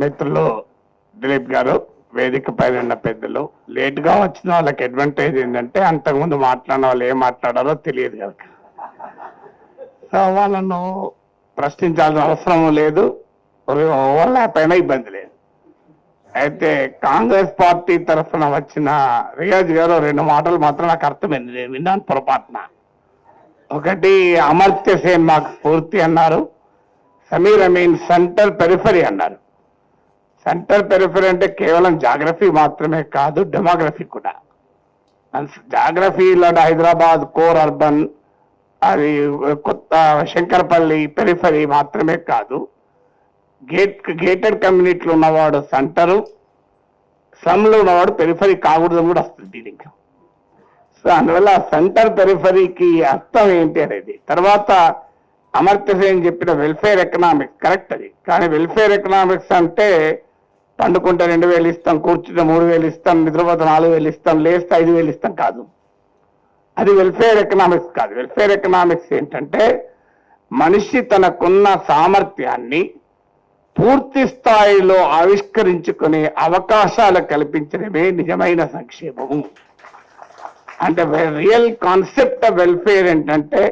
మిత్రులు దిలీప్ గారు, వేదిక పైన ఉన్న పెద్దలు, లేట్గా వచ్చిన వాళ్ళకి అడ్వాంటేజ్ ఏంటంటే అంతకుముందు మాట్లాడిన వాళ్ళు ఏం మాట్లాడారో తెలియదు కనుక సో వాళ్ళను ప్రశ్నించాల్సిన అవసరం లేదు, ఓవర్లాప్ అయినా ఇబ్బంది లేదు. అయితే కాంగ్రెస్ పార్టీ తరఫున వచ్చిన రియాజ్ గారు 2 మాటలు మాత్రం నాకు అర్థమైంది, నేను విన్నాను పొరపాటున. ఒకటి, అమర్త్య సేన్ మాకు స్ఫూర్తి అన్నారు, సమీర్ అమీన్ సెంటర్ పెరిఫరీ అన్నారు. సెంటర్ పెరిఫరీ అంటే కేవలం జాగ్రఫీ మాత్రమే కాదు, డెమోగ్రఫీ కూడా. జాగ్రఫీలో హైదరాబాద్ కోర్ అర్బన్, అది కొత్త శంకరపల్లి పెరిఫరీ మాత్రమే కాదు, గేటెడ్ కమ్యూనిటీలో ఉన్నవాడు సెంటరు, స్లమ్లో ఉన్నవాడు పెరిఫరీ కాకూడదని కూడా వస్తుంది దీనికి. సో అందువల్ల సెంటర్ పెరిఫరీకి అర్థం ఏంటి అనేది. తర్వాత అమర్త్య సేన్ చెప్పిన వెల్ఫేర్ ఎకనామిక్స్ కరెక్ట్ అది, కానీ వెల్ఫేర్ ఎకనామిక్స్ అంటే పండుకుంటే 2,000 ఇస్తాం, కూర్చుంటే 3,000 ఇస్తాం, నిద్రపోతే 4,000 ఇస్తాం, లేస్తే 5,000 ఇస్తాం కాదు. అది వెల్ఫేర్ ఎకనామిక్స్ కాదు. వెల్ఫేర్ ఎకనామిక్స్ ఏంటంటే మనిషి తనకున్న సామర్థ్యాన్ని పూర్తి స్థాయిలో ఆవిష్కరించుకునే అవకాశాలు కల్పించడమే నిజమైన సంక్షేమము. అంటే రియల్ కాన్సెప్ట్ ఆఫ్ వెల్ఫేర్ ఏంటంటే,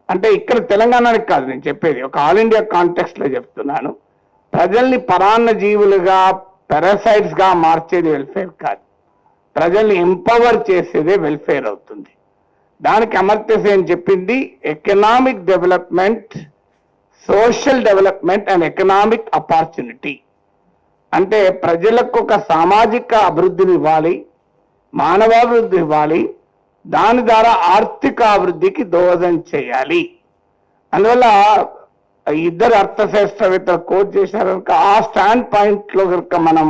అంటే ఇక్కడ తెలంగాణకి కాదు నేను చెప్పేది, ఒక ఆల్ ఇండియా కాంటెక్స్ట్ లో చెప్తున్నాను. ప్రజల్ని పరాన్న జీవులుగా, పారాసైట్స్ గా మార్చేది వెల్ఫేర్ కాదు, ప్రజల్ని ఎంపవర్ చేసేదే వెల్ఫేర్ అవుతుంది. దానికి అమర్త్య సేన్ చెప్పింది economic development, social development and economic opportunity. అంటే ప్రజలకు ఒక సామాజిక అభివృద్ధిని ఇవ్వాలి, మానవాభివృద్ధి ఇవ్వాలి, దాని ద్వారా ఆర్థిక అభివృద్ధికి దోహదం చేయాలి. అందువల్ల ఇద్దరు అర్థశాస్త్రవేత్తలు కోట్ చేశారు కనుక ఆ స్టాండ్ పాయింట్ లో కనుక మనం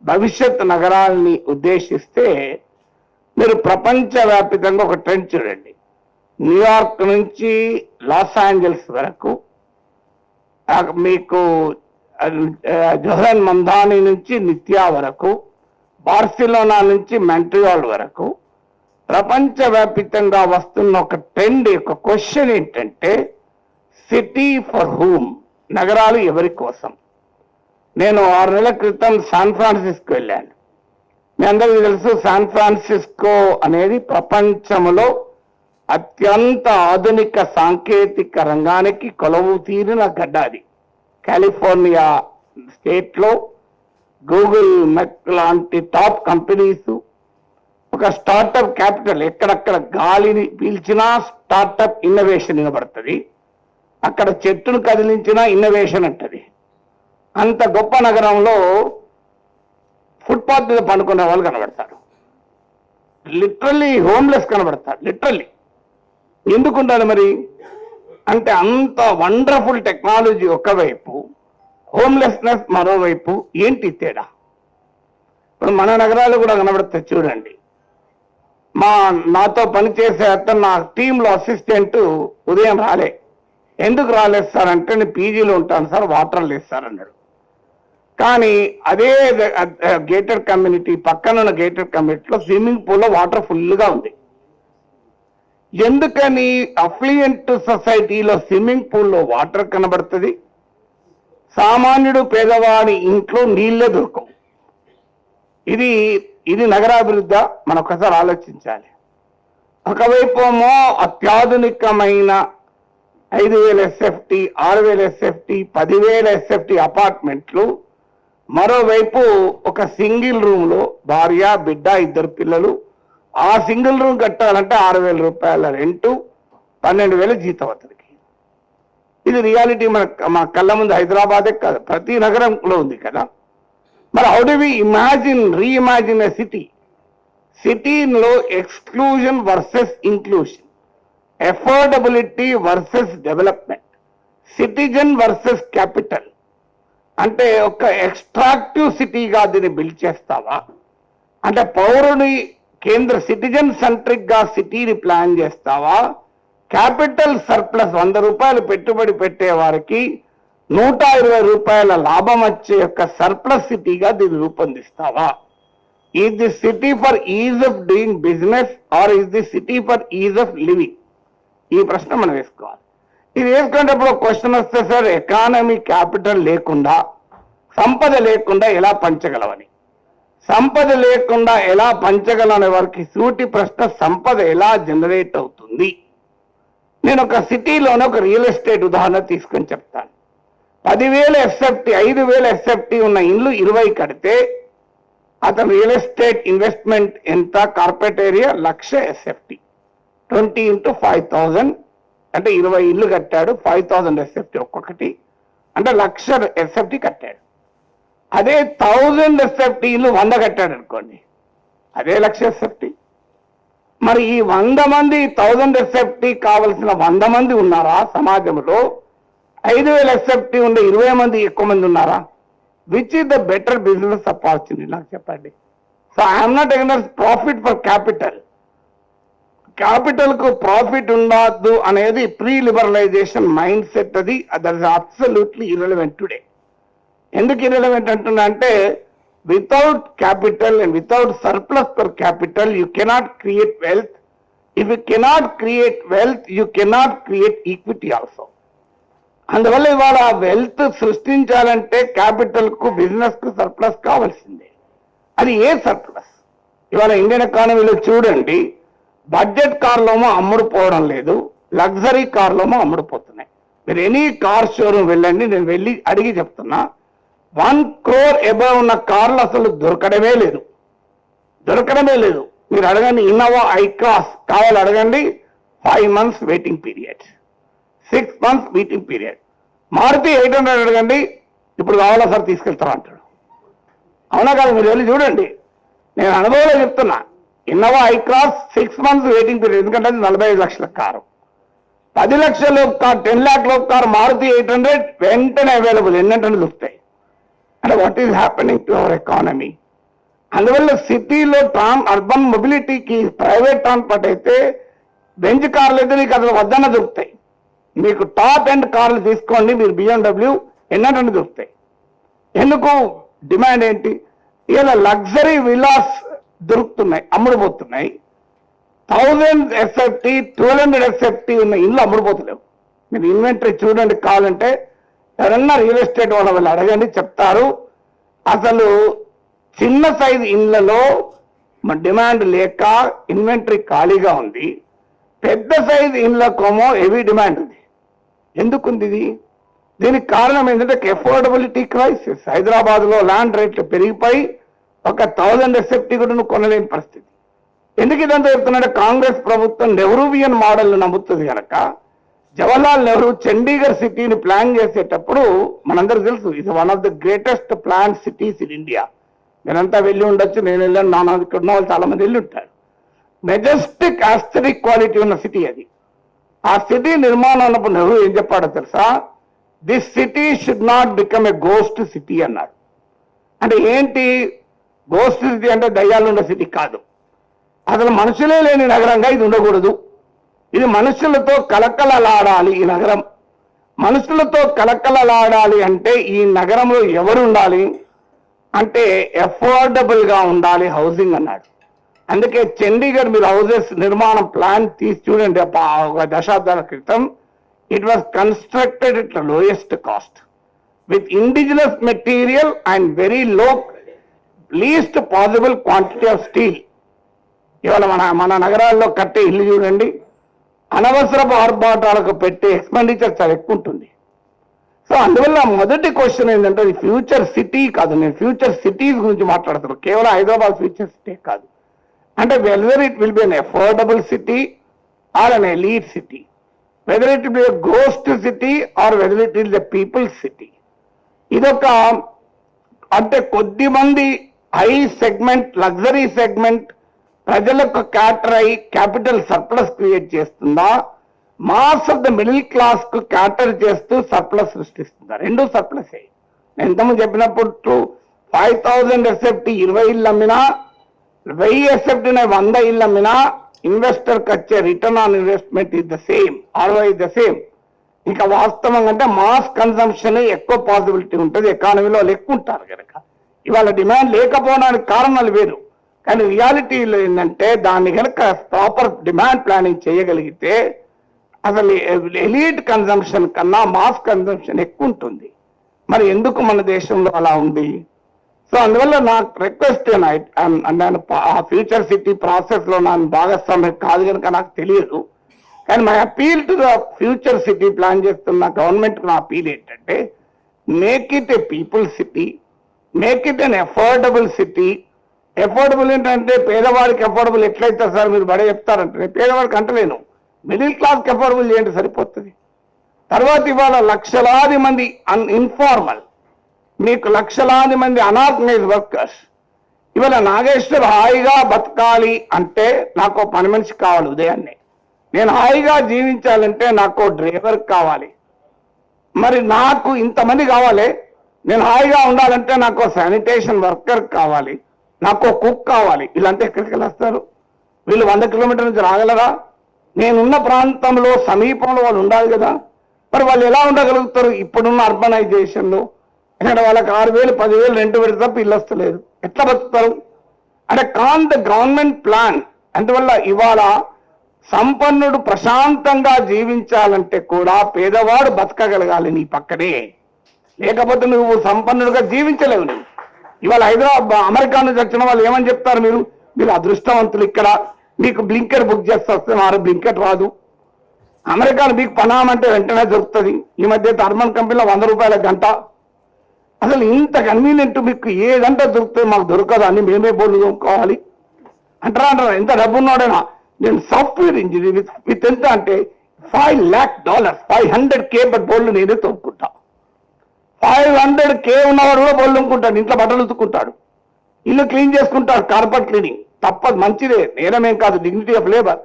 భవిష్యత్ నగరాల్ని ఉద్దేశిస్తే, మీరు ప్రపంచవ్యాప్తంగా ఒక ట్రెండ్ చూడండి. న్యూయార్క్ నుంచి లాస్ ఏంజల్స్ వరకు, మీకు జోహరన్ మందాని నుంచి నిత్యా వరకు, బార్సిలోనా నుంచి మాంట్రియాల్ వరకు ప్రపంచవ్యాప్తంగా వస్తున్న ఒక ట్రెండ్, ఒక క్వశ్చన్ ఏంటంటే సిటీ ఫర్ హూమ్, నగరాలు ఎవరి కోసం. నేను 6 నెలల క్రితం శాన్ ఫ్రాన్సిస్కో వెళ్ళాను. మీ అందరికీ తెలుసు శాన్ ఫ్రాన్సిస్కో అనేది ప్రపంచంలో అత్యంత ఆధునిక సాంకేతిక రంగానికి కొలువు తీరిన గడ్డ. అది కాలిఫోర్నియా స్టేట్ లో గూగుల్, మెక్ లాంటి టాప్ కంపెనీస్, ఒక స్టార్టప్ క్యాపిటల్. ఎక్కడక్కడ గాలిని పీల్చినా స్టార్టప్ ఇన్నోవేషన్ వినబడుతుంది, అక్కడ చెట్టును కదిలించినా ఇన్నోవేషన్ అంటది. అంత గొప్ప నగరంలో ఫుట్పాత్ మీద పండుకునే వాళ్ళు కనబడతారు, లిటరల్లీ హోమ్లెస్ కనబడతారు. లిటరల్లీ ఎందుకుంటారు మరి అంటే, అంత వండర్ఫుల్ టెక్నాలజీ ఒకవైపు, హోమ్లెస్నెస్ మరోవైపు. ఏంటి తేడా? ఇప్పుడు మన నగరాలు కూడా కనబడతాయి చూడండి. నాతో పనిచేసే అతను, నా టీంలో అసిస్టెంట్ ఉదయం రాలే. ఎందుకు రాలేదు సార్ అంటే, నేను పీజీలో ఉంటాను సార్, వాటర్ లేదు సార్ అన్నాడు. కానీ అదే గేటెడ్ కమ్యూనిటీ, పక్కనున్న గేటెడ్ కమ్యూనిటీలో స్విమ్మింగ్ పూల్లో వాటర్ ఫుల్గా ఉంది. ఎందుకని? అఫ్లియంట్ సొసైటీలో స్విమ్మింగ్ పూల్లో వాటర్ కనబడుతుంది, సామాన్యుడు పేదవాడి ఇంట్లో నీళ్లే దొరకవు. ఇది నగరాభివృద్ధి? మనం ఒకసారి ఆలోచించాలి. ఒకవైపు ఏమో అత్యాధునికమైన 5,000 SFT, 6,000 SFT, 10,000 SFT అపార్ట్మెంట్లు, మరోవైపు ఒక సింగిల్ రూమ్ లో భార్య, బిడ్డ, 2 పిల్లలు. ఆ సింగిల్ రూమ్ కట్టాలంటే 6,000 రూపాయల రెంటు, 12,000 జీతం అతనికి. ఇది రియాలిటీ మన కళ్ళ ముందు హైదరాబాదే కాదు, ప్రతి నగరంలో ఉంది కదా. మరి how do we reimagine a city? సిటీలో exclusion versus inclusion, affordability versus development, citizen versus capital. అంటే ఒక ఎక్స్ట్రాక్టివ్ సిటీగా దీన్ని బిల్డ్ చేస్తావా, అంటే పౌరుని కేంద్ర సిటిజన్ సెంట్రిక్ గా సిటీని ప్లాన్ చేస్తావా, క్యాపిటల్ సర్ప్లస్ 100 రూపాయలు పెట్టుబడి పెట్టే వారికి 120 రూపాయల లాభం వచ్చే యొక్క సర్ప్లస్ సిటీగా దీన్ని రూపొందిస్తావా? Is the city for ease of doing business or is the city for ease of living? ఈ ప్రశ్న మనం వేసుకోవాలి. ఇది వేసుకునేటప్పుడు క్వశ్చన్ వస్తే, సార్ ఎకానమీ క్యాపిటల్ లేకుండా సంపద లేకుండా ఎలా పంచగలవని. సంపద లేకుండా ఎలా పంచగలనే వారికి సూటి ప్రశ్న, సంపద ఎలా జనరేట్ అవుతుంది. నేను ఒక సిటీలోనే ఒక రియల్ ఎస్టేట్ ఉదాహరణ తీసుకొని చెప్తాను. 10,000 ఎస్ఎఫ్టీ, 5,000 ఎస్ఎఫ్టీ ఉన్న ఇల్లు 20 కడితే అతను రియల్ ఎస్టేట్ ఇన్వెస్ట్మెంట్ ఎంత? కార్పొరేట్ ఏరియా 1,00,000 ఎస్ఎఫ్టీ, 20 into 5,000 అంటే 20 ఇల్లు కట్టాడు, 5,000 ఎస్ఎఫ్టీ ఒక్కొక్కటి అంటే 1,00,000 ఎస్ఎఫ్టీ కట్టాడు. అదే 1,000 ఎస్ఎఫ్టీ ఇల్లు 100 కట్టాడు అనుకోండి, అదే 1,00,000 ఎస్ఎఫ్టీ. మరి ఈ 100 మంది 1,000 ఎస్ఎఫ్టీ కావలసిన 100 మంది ఉన్నారా సమాజంలో? 5,000 ఎస్ఎఫ్టీ ఉండే 20 మంది ఎక్కువ మంది ఉన్నారా? Which is the better business opportunity నాకు చెప్పండి. So I'm not against profit for capital. Capital కు ప్రాఫిట్ ఉండద్దు అనేది ప్రీ లిబరలైజేషన్ మైండ్ సెట్. అది that is absolutely irrelevant today. ఎందుకు ఇర్రెలవెంట్ అంటున్నా అంటే, without capital and without surplus per capital you cannot create wealth. If you cannot create wealth, you cannot create equity also. అందువల్ల ఇవాళ wealth సృష్టించాలంటే capital కు, business కు surplus కావాల్సిందే. అది ఏ సర్ప్లస్? ఇవాళ ఇండియన్ ఎకానమీలో చూడండి, బడ్జెట్ కార్లోమో అమ్ముడుపోవడం లేదు, లగ్జరీ కార్లోమో అమ్ముడుపోతున్నాయి. మీరు ఎనీ కార్ షోరూమ్ వెళ్ళండి, నేను వెళ్ళి అడిగి చెప్తున్నా, 1 crore అబౌవ్ ఉన్న కార్లు అసలు దొరకడమే లేదు. మీరు అడగండి, ఇన్నోవా ఐక్రాస్ కావాలి అడగండి, 5 months waiting period, 6 months waiting period. Maruti 800 అడగండి, ఇప్పుడు కావాలా సార్ తీసుకెళ్తారా అంటాడు. అవునా కాదు? మీరు వెళ్ళి చూడండి, నేను అనుభవంలో చెప్తున్నా. ఇన్నోవా ఐక్రాస్ 6 months వెయిటింగ్ పీరియడ్, ఎందుకంటే అది 45 లక్షల కారు. 10 లక్షల కార్, 10 lakh లోపు కారు మారుతి 800 వెంటనే అవైలబుల్, ఎన్నంటే దొరుకుతాయి. అంటే what is happening to our economy? అందువల్ల సిటీలో అర్బన్ మొబిలిటీకి ప్రైవేట్ ట్రాన్స్పోర్ట్ అయితే బెంచ్ కార్లు అయితే మీకు అసలు వద్దన్న దొరుకుతాయి. మీకు టాప్ ఎండ్ కార్లు తీసుకోండి, మీరు BMW ఎన్నటండి దొరుకుతాయి. ఎందుకు? డిమాండ్ ఏంటి? ఇలా లగ్జరీ విలాస్ దొరుకుతున్నాయి, అమ్ముడుపోతున్నాయి. 1000 ఎస్ఎఫ్టీ, 1200 ఎస్ఎఫ్టీ ఉన్న ఇల్లు అమ్ముడుపోతలేవు. మీరు ఇన్వెంటరీ చూడండి, కావాలంటే ఎవరన్నా రియల్ ఎస్టేట్ వాళ్ళ వాళ్ళు అడగండి, చెప్తారు. అసలు చిన్న సైజు ఇళ్లలో డిమాండ్ లేక ఇన్వెంటరీ ఖాళీగా ఉంది. పెద్ద సైజు ఇళ్లకోమో హెవీ డిమాండ్ ఉంది. ఎందుకుంది ఇది? దీనికి కారణం ఏంటంటే అఫోర్డబిలిటీ క్రైసిస్. హైదరాబాద్ లో ల్యాండ్ రేట్లు పెరిగిపోయి 1,000 ఎస్ఎఫ్టీ కూడా నువ్వు కొనలేని పరిస్థితి. ఎందుకు ఇదంతా చెప్తున్నాడంటే, కాంగ్రెస్ ప్రభుత్వం నెహ్రూవియన్ మోడల్ నమ్ముతుంది కనుక. జవహర్లాల్ నెహ్రూ చండీగఢ్ సిటీని ప్లాన్ చేసేటప్పుడు మనందరూ తెలుసు, ఇది one of the greatest plan cities in India. నేనంతా వెళ్ళి ఉండొచ్చు, నేను వెళ్ళాను, నాన్న ఇక్కడ ఉన్న వాళ్ళు చాలా మంది వెళ్ళి ఉంటారు. మెజెస్టిక్ ఆస్థెటిక్ క్వాలిటీ ఉన్న సిటీ అది. ఆ సిటీ నిర్మాణం అన్నప్పుడు నెహ్రూ ఏం చెప్పాడో తెలుసా? This city should not become a ghost city అన్నాడు. అంటే ఏంటి గోస్ట్ సిటీ? అంటే దయ్యాలు ఉన్న సిటీ కాదు. అసలు మనుషులే లేని నగరంగా ఇది ఉండకూడదు. ఇది మనుషులతో కలకలలాడాలి. ఈ నగరం మనుషులతో కలకలలాడాలి అంటే ఈ నగరంలో ఎవరు ఉండాలి అంటే అఫోర్డబుల్ గా ఉండాలి హౌసింగ్ అన్నాడు. అందుకే చండీగఢ్ మీరు హౌసెస్ నిర్మాణం ప్లాన్ తీసి చూడండి, ఒక దశాబ్దాల క్రితం it was constructed at lowest cost with indigenous material and very low least possible quantity of steel. ఇవాళ మన నగరాల్లో కట్టే ఇల్లు చూడండి, అనవసరపు ఆర్భాటాలకు పెట్టే ఎక్స్పెండిచర్ చాలా ఎక్కువ ఉంటుంది. సో అందువల్ల మొదటి క్వశ్చన్ ఏంటంటే, అది ఫ్యూచర్ సిటీ కాదు. నేను ఫ్యూచర్ సిటీస్ గురించి మాట్లాడుతున్నాను, కేవలం హైదరాబాద్ ఫ్యూచర్ సిటీ కాదు. అంటే whether it will be unaffordable city or an elite city, whether it be a ghost city or whether it is the people's city. ఇదొక అంటే కొద్ది మంది హై సెగ్మెంట్, లగ్జరీ సెగ్మెంట్ ప్రజలకు క్యాటర్ అయి క్యాపిటల్ సర్ప్లస్ క్రియేట్ చేస్తుందా, mass of the middle class కు క్యాటర్ చేస్తూ surplus సృష్టిస్తుందా? రెండు సర్ప్లస్. నేను ఇంతకుముందు చెప్పినప్పుడు 5,000 ఎస్ఎఫ్టీ 20 ఇళ్ళు అమ్మినా, 1000 ఎస్ఎఫ్టీ 100 ఇళ్ళు అమ్మినా ఇన్వెస్టర్కి వచ్చే return on investment is the same, ROI the same. ఇంకా వాస్తవంగా అంటే మాస్ కన్సంప్షన్ ఎక్కువ పాసిబిలిటీ ఉంటుంది, ఎకానమీలో వాళ్ళు ఎక్కువ ఉంటారు కనుక. ఇవాళ డిమాండ్ లేకపోవడానికి కారణాలు వేరు, కానీ రియాలిటీలో ఏంటంటే దాన్ని కనుక ప్రాపర్ డిమాండ్ ప్లానింగ్ చేయగలిగితే అసలు ఎలీట్ కన్సంప్షన్ కన్నా మాస్ కన్సంప్షన్ ఎక్కువ ఉంటుంది. మరి ఎందుకు మన దేశంలో అలా ఉంది? సో అందువల్ల నా రిక్వెస్ట్ నేను ఆ ఫ్యూచర్ సిటీ ప్రాసెస్ లో నాకు భాగస్వామ్యం కాదు కనుక నాకు తెలియదు. కానీ my appeal to the future city plan చేస్తున్న గవర్నమెంట్ నా అపీల్ ఏంటంటే, make it A people city, make it an affordable city. Affordable ఏంటంటే పేదవాడికి అఫోర్డబుల్ ఎట్లయితే సార్ మీరు బడే చెప్తారంటే, పేదవాడికి అంటలేను, మిడిల్ క్లాస్కి అఫోర్డబుల్ చేయండి సరిపోతుంది. తర్వాత ఇవాళ లక్షలాది మంది ఇన్ఫార్మల్, మీకు లక్షలాది మంది అనార్గనైజ్ వర్కర్స్. ఇవాళ నాగేశ్వర్ హాయిగా బతకాలి అంటే నాకు పని మనిషి కావాలి ఉదయాన్నే, నేను హాయిగా జీవించాలంటే నాకు డ్రైవర్ కావాలి. మరి నాకు ఇంతమంది కావాలి, నేను హాయిగా ఉండాలంటే నాకు శానిటేషన్ వర్కర్ కావాలి, నాకు కుక్ కావాలి. వీళ్ళంతా ఎక్కడికి వెళ్ళొస్తారు? వీళ్ళు 100 కిలోమీటర్ల నుంచి రాగలరా? నేనున్న ప్రాంతంలో సమీపంలో వాళ్ళు ఉండాలి కదా. మరి వాళ్ళు ఎలా ఉండగలుగుతారు ఇప్పుడున్న అర్బనైజేషన్లో? ఎందుకంటే వాళ్ళకి 6,000 10,000 రెంట్ పెడితే తప్ప ఇల్లు వస్తలేదు, ఎట్లా బతుకుతారు? అంటే ద గవర్నమెంట్ ప్లాన్. అందువల్ల ఇవాళ సంపన్నుడు ప్రశాంతంగా జీవించాలంటే కూడా పేదవాడు బతకగలగాలి నీ పక్కనే, లేకపోతే నువ్వు సంపన్నుడుగా జీవించలేవు. నువ్వు ఇవాళ అమెరికా నుంచి వచ్చిన వాళ్ళు ఏమని చెప్తారు, మీరు అదృష్టవంతులు, ఇక్కడ మీకు బ్లింకెట్ బుక్ చేస్తే వస్తే మారు బ్లింకెట్ రాదు. అమెరికాను మీకు పనామంటే వెంటనే దొరుకుతుంది. ఈ మధ్య థర్మల్ కంపెనీలో 100 రూపాయల గంట. అసలు ఇంత కన్వీనియంట్ మీకు ఏదంటే దొరుకుతుంది, మాకు దొరకదు, అని మేమే బోర్డు కొనుక్కోవాలి అంటారా? ఎంత డబ్బు ఉన్నాడైనా, నేను సాఫ్ట్వేర్ ఇంజనీర్ విత్ ఎంత అంటే $5 lakh, $500K బోర్డులు నేనే తొక్కుకుంటా. 500K ఉన్నవాడు కూడా బోర్డు తొక్కుకుంటాడు, ఇంట్లో బట్టలు ఉతుక్కుంటాడు, ఇల్లు క్లీన్ చేసుకుంటాడు, కార్పెట్ క్లీనింగ్. తప్పదు, మంచిదే, నేరమేం కాదు, డిగ్నిటీ ఆఫ్ లేబర్.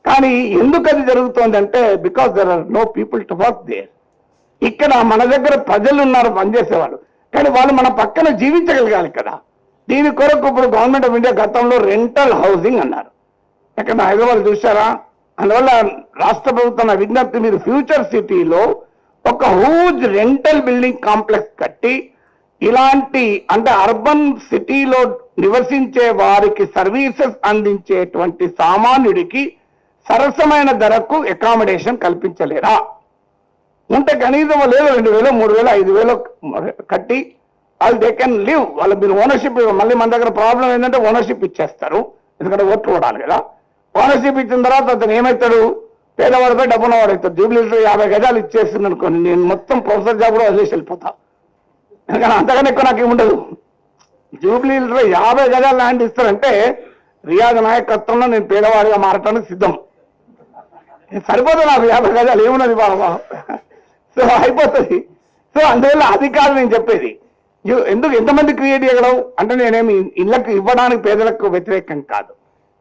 కానీ ఎందుకు అది జరుగుతోంది అంటే, because there are no people to work there. ఇక్కడ మన దగ్గర ప్రజలు ఉన్నారు పనిచేసేవాళ్ళు, కానీ వాళ్ళు మన పక్కన జీవించగలగాలి కదా. దీని కొరకు ఇప్పుడు గవర్నమెంట్ ఆఫ్ ఇండియా గతంలో రెంటల్ హౌసింగ్ అన్నారు. ఎక్కడ హైదరాబాద్ చూసారా? అందువల్ల రాష్ట్ర ప్రభుత్వం విజ్ఞప్తి, మీరు ఫ్యూచర్ సిటీలో ఒక హ్యూజ్ రెంటల్ బిల్డింగ్ కాంప్లెక్స్ కట్టి, ఇలాంటి అంటే అర్బన్ సిటీలో నివసించే వారికి సర్వీసెస్ అందించేటువంటి సామాన్యుడికి సరసమైన ధరకు అకామిడేషన్ కల్పించలేరా? ఉంటే కనీసం లేదు 2,000, 3,000, 5,000 కట్టి వాళ్ళు దే కెన్ లివ్. వాళ్ళు మీరు ఓనర్షిప్, మళ్ళీ మన దగ్గర ప్రాబ్లం ఏంటంటే ఓనర్షిప్ ఇచ్చేస్తారు, ఎందుకంటే ఓట్లు చూడాలి కదా. ఓనర్షిప్ ఇచ్చిన తర్వాత అతను ఏమవుతాడు, పేదవాడిపై డబ్బున్న వాడు అవుతాడు. జూబ్లీలో 50 గజాలు ఇచ్చేస్తుంది అనుకోండి, నేను మొత్తం ప్రొఫెసర్ జాబ్ కూడా వదిలేసి వెళ్ళిపోతా, ఎందుకంటే అంతకన్నా ఎక్కువ నాకు ఉండదు. జూబ్లీలో 50 గజాలు ల్యాండ్ ఇస్తారంటే రియాజ్ నాయకత్వంలో నేను పేదవాడిగా మారటానికి సిద్ధం. సరిపోతుంది నాకు 50 గజాలు, ఏమున్నది బాబా, సో అయిపోతుంది. సో అందువల్ల అది కాదు నేను చెప్పేది. ఎందుకు ఎంతమంది క్రియేట్ చేయగలవు అంటే, నేనేమి ఇళ్ళకి ఇవ్వడానికి పేదలకు వ్యతిరేకం కాదు,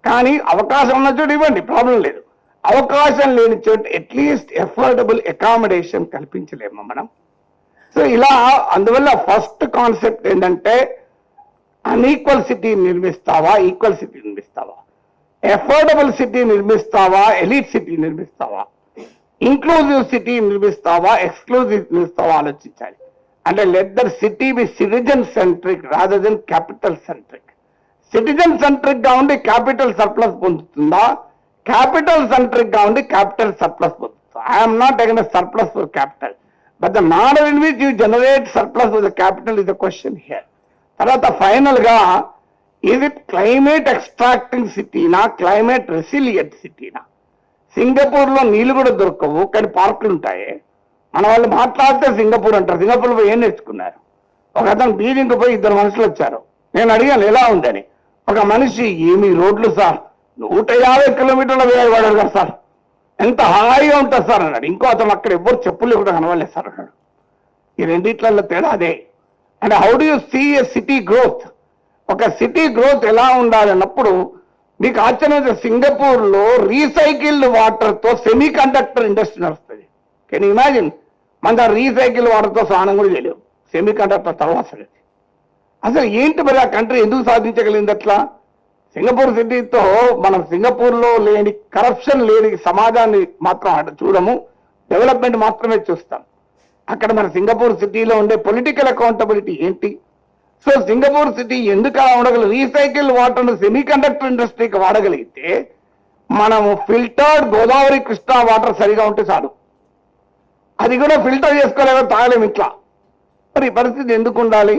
కానీ అవకాశం ఉన్న చోటు ఇవ్వండి, ప్రాబ్లం లేదు. అవకాశం లేని చోటు అట్లీస్ట్ ఎఫోర్డబుల్ అకామిడేషన్ కల్పించలేము మనం. సో ఇలా అందువల్ల ఫస్ట్ కాన్సెప్ట్ ఏంటంటే, అన్ఈక్వల్ సిటీ నిర్మిస్తావా, ఈక్వల్ సిటీ నిర్మిస్తావా, ఎఫోర్డబుల్ సిటీ నిర్మిస్తావా, ఎలీట్ సిటీ నిర్మిస్తావా, ఇంక్లూజివ్ సిటీ నిర్మిస్తావా, ఎక్స్క్లూజివ్ నిర్మిస్తావా ఆలోచించాలి. అంటే let the city be citizen centric rather than capital centric. Citizen centric గా ఉండి క్యాపిటల్ సర్ప్లస్ పొందుతుందా, క్యాపిటల్ సెంట్రిక్ గా ఉండి క్యాపిటల్ సర్ప్లస్ పొందుతుందా? I'm not against surplus for capital, but the manner in which you generate surplus with the capital is the question here. తర్వాత final గా, is it climate extracting సిటీనా, climate resilient సిటీనా? Singapore లో నీళ్లు కూడా దొరకవు కానీ పార్కులు ఉంటాయి. మన వాళ్ళు మాట్లాడితే సింగపూర్ అంటారు. సింగపూర్ లో ఏం నేర్చుకున్నారు? ఒక అతను బీజింగ్ పోయి 2 మనుషులు వచ్చారు, నేను అడిగాను ఎలా ఉందని. ఒక మనిషి, ఏమి రోడ్లు సార్, 150 కిలోమీటర్ల వేగం పడారు కదా సార్, ఎంత హాయిగా ఉంటుంది సార్ అన్నాడు. ఇంకో అతను, అక్కడ ఎవ్వరు చెప్పులు కూడా కనవలేదు సార్ అన్నాడు. ఈ రెండిట్లలో తేడా అదే. And how do you see a city growth? ఒక సిటీ గ్రోత్ ఎలా ఉండాలన్నప్పుడు మీకు ఆశ్చర్యం, సింగపూర్ లో రీసైకిల్డ్ వాటర్ తో సెమీ కండక్టర్ ఇండస్ట్రీ నడుస్తుంది. Can imagine? మన రీసైకిల్ వాటర్ తో స్నానం కూడా చేయలేవు, సెమీ కండక్టర్ తర్వాత. అసలు ఏంటి మరి ఆ కంట్రీ ఎందుకు సాధించగలిగింది అట్లా? సింగపూర్ సిటీతో మనం సింగపూర్ లో లేని కరప్షన్ లేని సమాజాన్ని మాత్రం చూడము, డెవలప్మెంట్ మాత్రమే చూస్తాం. అక్కడ మన సింగపూర్ సిటీలో ఉండే పొలిటికల్ అకౌంటబిలిటీ ఏంటి? సో సింగపూర్ సిటీ ఎందుకు అలా ఉండగలదు? రీసైకిల్ వాటర్ను సెమీ కండక్టర్ ఇండస్ట్రీకి వాడగలిగితే, మనము ఫిల్టర్డ్ గోదావరి కృష్ణా వాటర్ సరిగా ఉంటే చాలు. అది కూడా ఫిల్టర్ చేసుకోలేక తాగలేము ఇట్లా. మరి ఈ పరిస్థితి ఎందుకు ఉండాలి?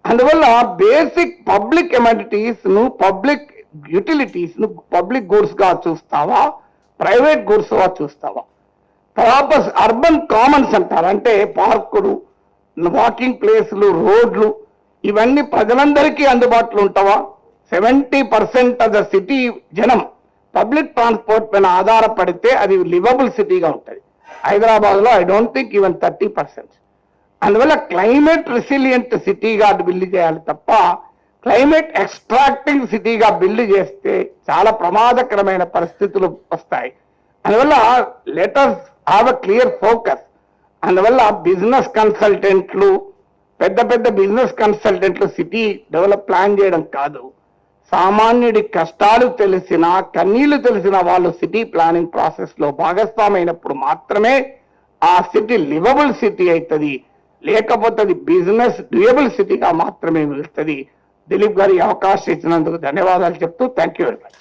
అందువల్ల బేసిక్ పబ్లిక్ ఎమ్యూనిటీస్ ను, పబ్లిక్ యూటిలిటీస్ ను పబ్లిక్ గూడ్స్ గా చూస్తావా, ప్రైవేట్ గూడ్స్ గా చూస్తావా? తర్వాత అర్బన్ కామన్స్ అంటారు, అంటే పార్కులు, వాకింగ్ ప్లేస్లు, రోడ్లు, ఇవన్నీ ప్రజలందరికీ అందుబాటులో ఉంటావా? 70% ఆఫ్ ద సిటీ జనం పబ్లిక్ ట్రాన్స్పోర్ట్ పైన ఆధారపడితే అది లివబుల్ సిటీగా ఉంటుంది. హైదరాబాద్ లో ఐ డోంట్ థింక్ ఈవెన్ 30%. అందువల్ల క్లైమేట్ రెసిలియంట్ సిటీగా బిల్డ్ చేయాలి తప్ప క్లైమేట్ ఎక్స్ట్రాక్టింగ్ సిటీగా బిల్డ్ చేస్తే చాలా ప్రమాదకరమైన పరిస్థితులు వస్తాయి. అందువల్ల letters have a clear focus. అందువల్ల బిజినెస్ కన్సల్టెంట్లు, పెద్ద పెద్ద బిజినెస్ కన్సల్టెంట్లు సిటీ డెవలప్ ప్లాన్ చేయడం కాదు, సామాన్యుడి కష్టాలు తెలిసిన, కన్నీళ్లు తెలిసిన వాళ్ళు సిటీ ప్లానింగ్ ప్రాసెస్ లో భాగస్వామైనప్పుడు మాత్రమే ఆ సిటీ లివబుల్ సిటీ అవుతుంది, లేకపోతే అది బిజినెస్ డ్యూయబుల్ సిటీగా మాత్రమే వెళ్తుంది. దిలీప్ గారి అవకాశం ఇచ్చినందుకు ధన్యవాదాలు చెప్తూ థ్యాంక్ యూ వెరీ మచ్.